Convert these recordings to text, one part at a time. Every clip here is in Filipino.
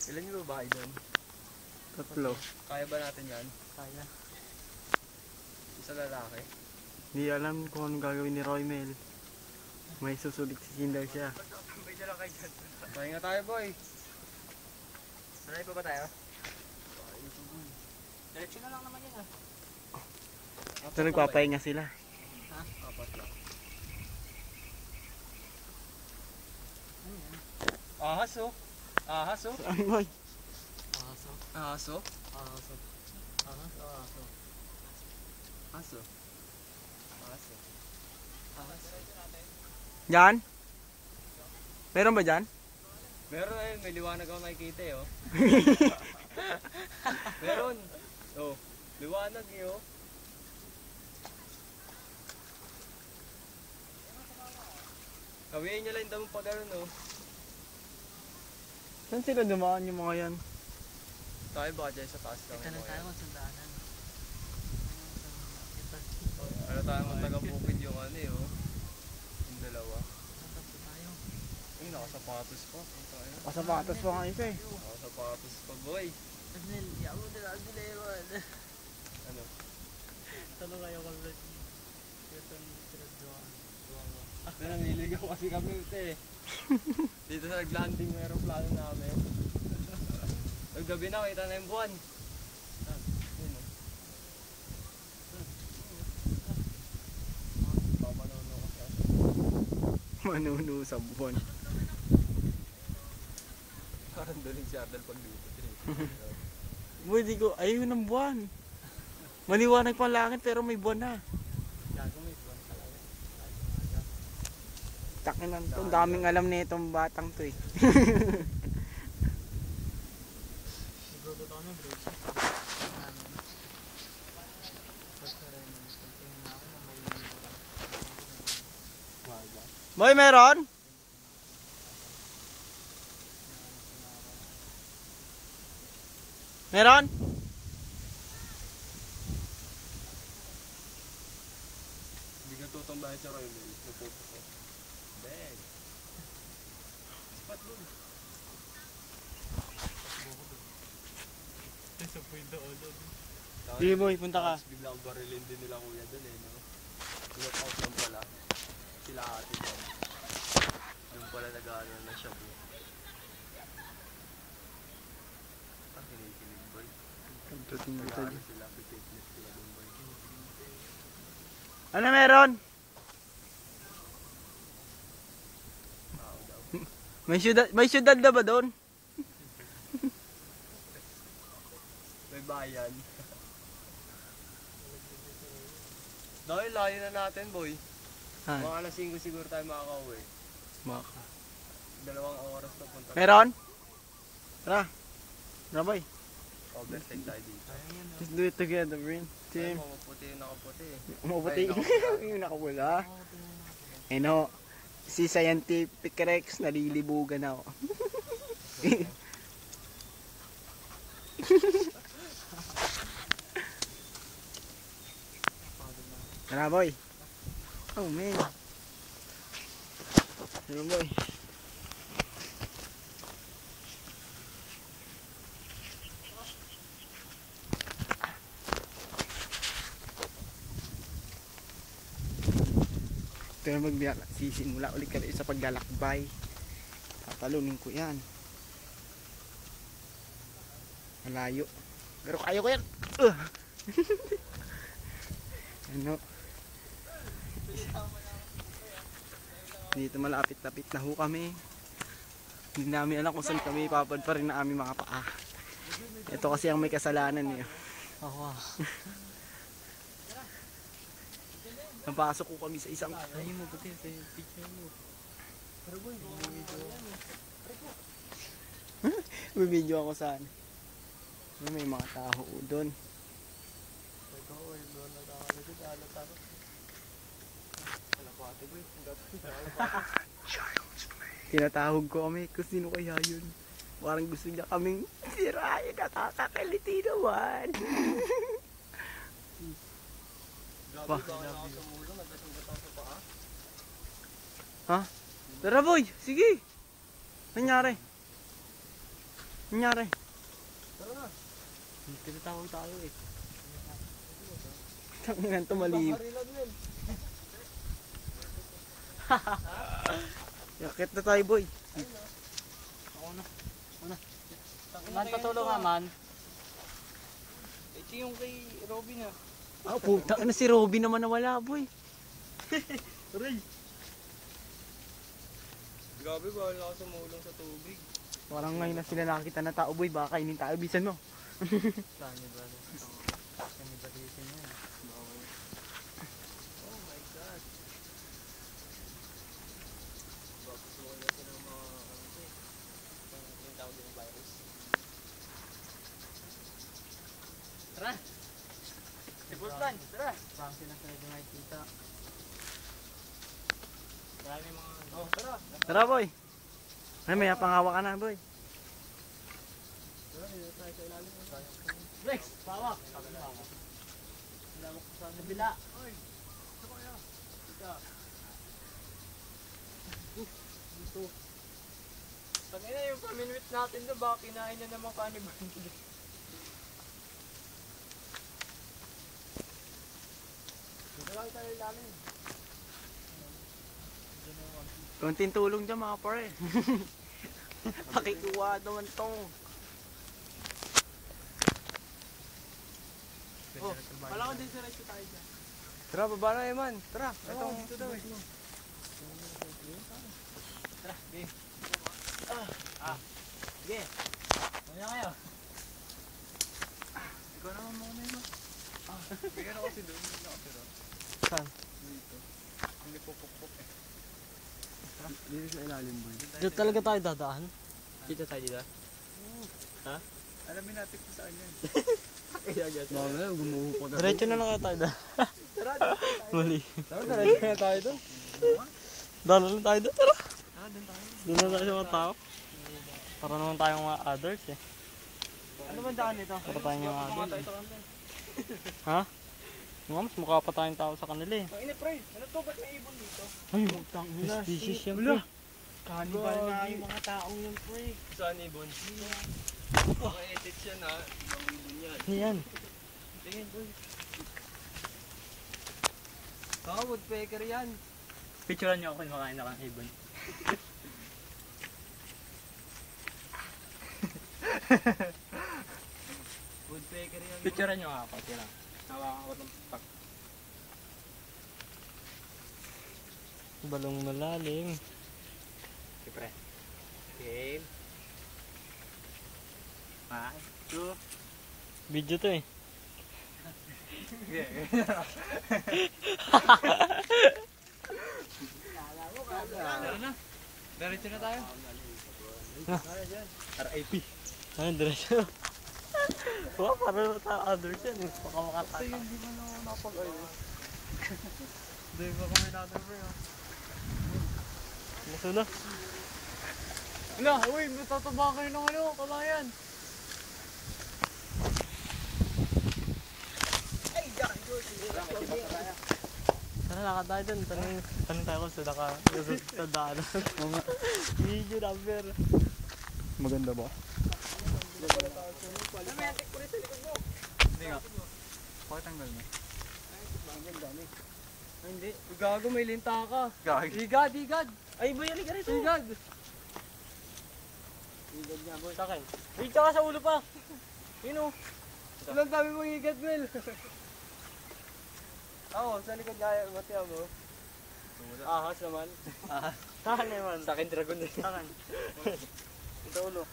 Ilan yung babae doon? 3. Kaya ba natin yan? Kaya. Isa lalaki? Hindi alam kung anong gagawin ni Roy Mel. May susulit si Cinder siya. May dala kayo dyan. Pahinga tayo boy. Sanay pa ba tayo? Diretso na lang naman yan ah. Ito nagpapahinga sila. Ha? Apat lang. Ahas oh. Ahas oh. Saan boy? Aso. Ahas oh. Aso. Aso. Aso. Aso. Aso. Aso. Diyan? Meron ba dyan? Meron ayun, may liwanag ako nakikita eh oh. Meron. Oh, liwanag eh oh. Kawihin nyo lang yung damang pag ano oh. Saan sila dumaan yung mga yan? Tayo baka dyan sa taas lang. Ika na tayo kung sandaanan. Ano tayo mga taga-bukid yung ano eh oh. Yung dalawa. Tapos tayo. Ay, nakasapatos pa. Kasapatos pa nga isa eh. Nakasapatos pa boy. Adnel, yawo nila Adnel. Ano? Talo kayo kalad. Ito ang pinagdawaan. Naniligaw kasi kami ute. Dito sa nag-landing ng aeroplano namin. Paggabi na, kita na yung buwan. Yun o. Papanono ko siya. Manuno sa buwan. Parang duling si Ardal pag dito. Boy, di ko, ayaw ng buwan. Maliwanag pa ang langit pero may buwan na. Gago may buwan talaga. Takinan to, daming alam na itong batang to eh. Siguro to ano bro. Boy, meron? Meron? Hindi ka tutumbahin sa Roy Mel. Napupo ko. Beg. Spot doon. Sa puwendo ulo. Sige boy, punta ka. Tapos biglang barilin din nila kuya doon eh. No? Look out lang pala. Sila ate dyan. Doon pala nag-ano na siya po. Ah, kinikilig boy. Nag-ano sila, pipitness sila doon boy. Ano meron? Tao daw. May syudad na ba doon? May bayan. Dahil layo na natin boy. Ha? Mga alas 5 siguro tayo makaka-uwi. Maka. 2 oras na punta. Meron? Tara. Tara boy. Overtake tayo dito. Let's do it together, Brin. Ay, Team. mapuputi yung nakaputi eh. Maputi. Ay, nakapula. Yung nakapula. Ano, si Scientific Rex, nalilibugan ako. Tara boy. Oh man. Tara boy. Ito na sisimula ulit kami sa paglalakbay. Tatalunin ko yan. Malayo. Pero kaya ko yan. Ano? Dito malapit-lapit na ho kami. Hindi namin alam kung saan kami papadpa rin na aming mga paa. Ito kasi ang may kasalanan niyo. Ako. Napasok ko kami sa isang Ay mo pati sa picture mo. may video ako saan. May mga tao doon. Ito, doon nagkakalagit. Alat ako. Alapate boy. Tinatawag ko kami kung sino kaya yun. Parang gusto niya kaming sirain at kakakaliti naman. Gabi, baka nakasumulong. Nagkasugat ako sa paa. Ha? Tara boy, sige. Nangyari? Nangyari? Tara na. Tinatawag tayo eh. Tanginan tumalib. Harilan yun. Yakit na tayo, boy. Ako na. Man, patulong nga man. Ito yung kay Robin ah. Ah, puta. Ano si Robby naman nawala, boy? Aray! Gabi, bawal ako sumulong sa tubig. Parang ngayon na sila nakakita na tao, boy. Baka kainin tayo, bisan mo. Cannibal. Cannibalism yan. Bawal. Oh my God. Bakit mo na sila mga yung tawag yung virus. Tara! Si Bultan, tara! Parang sila sa medyo nakikita. Marami mga... Oh, tara! Tara, boy. Ay, may pangawa ka na, boy. Tara, dito tayo sa ilalim. Rex! Pawak! Kabila ako. Lawak ko sa kabila. Oy! Ito kaya? Ito. Dito. Tangina yung paminwit natin doon, baka kinain na naman cannibal. Dito lang tayo ilalim. Konting tulong dyan, mga pare. Pakikuha naman tong. Oh, wala ko din sa rescue tayo dyan. Tara, baba na, Eman. Tara, itong Dito daw eh. Tara, game. Sige. Muna kayo. Ikaw naman muna yun. Bigyan ako kasi doon. Bigyan ako doon. Saan? Dito. Hindi po pukpok eh. Dito sa ilalim, boy. Dito talaga tayo dadaan. Dito tayo dito? Ha? Alamin natin kung saan yan. Mamaya, gumuho pa Diretso na lang kayo tayo da. Tara, Mali. diretso na tayo doon. Dala lang tayo da. Tara. Tara, doon tayo. Doon na tayo sa mga tao. Para naman tayong mga others eh. Ano ba daan nito? Para tayong mga Mga others. tayo sa kanila. Ha? Nga, mas mukha pa tayong tao sa kanila eh. Ang ina, pre. Ano to? Ba't may ibon dito? Ay, utang ina. Species yan pre. Cannibal nga yung mga taong yun, pre. Saan ibon? Maka-edit yan ha. Ibang ibon yan. Ano yan? Tingin boy. Ah, woodpecker yan. Picturean niyo ako kung makain na kang ibon. Woodpecker yan. Picturean niyo nga ako. Tira. Hawakan ko ng pak. Balong malalim. Siyempre. Game. 5, 2. Video to eh. Tara na. Diretso na tayo. RIP. Ayun, diretso. Wow, parang tayo others yan. Baka makataka. Hindi mo na napag-ayos. Hindi ba kami natin bro? Maso na. Ano? Uy, matataba kayo ng ano, kalayan. Tara, lakad tayo dun. Tanong tayo kung saan sa daanan. Video number. Maganda ba? Hindi nga. Pakitanggal mo. Ay, hindi. Gago, may linta ka. Gagi. Igad, igad. Ay, boy, halika rito. Igad. Igad niya, boy. Sa akin. Wait, tsaka sa ulo pa. Yun o. Ilang dami mong igad, Mel. Oo, sa likod gaya. Mati mo. Ahas naman. Sa akin naman. Sa akin, dragon din. Sa akin. Ito ulo.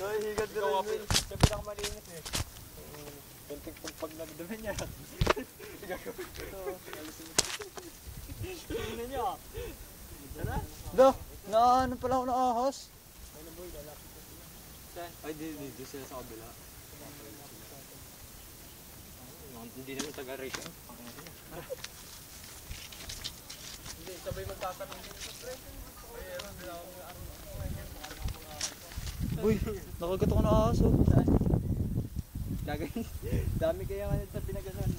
No, higad ko rin, Mel. Siya pinakamalinis eh. Kunting pagpag nagdumi niya. Gagawin ko ito. Tingnan niyo ah. Do, ano pala ako na ahas? Ay, di sila sa kabila. Hindi naman taga-race. Hindi, sabay magtatanong din sa friend. Ay, ewan, bila ako ng araw. Uy, nakagat ako na ahas, oh. Dami kaya nga sa pinagasan.